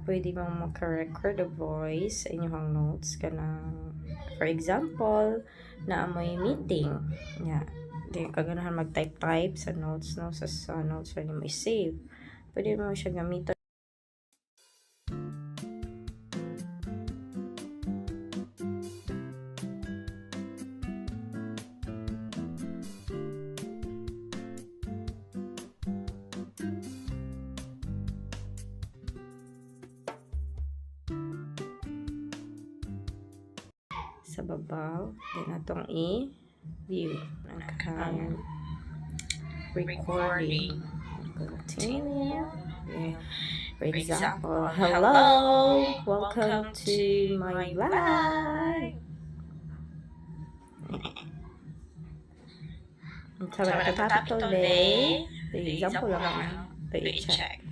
pwede mong maka-record of voice sa inyong notes kanang for example na amoy meeting nya di kaganahan mag-type sa notes no sa notes na mo i-save, pwede mo siya gamiton sa babaw, then atong i-view ang recording. Continue. Yeah. For example, hello, welcome to my live. Sa topic today, for example lang, i-check.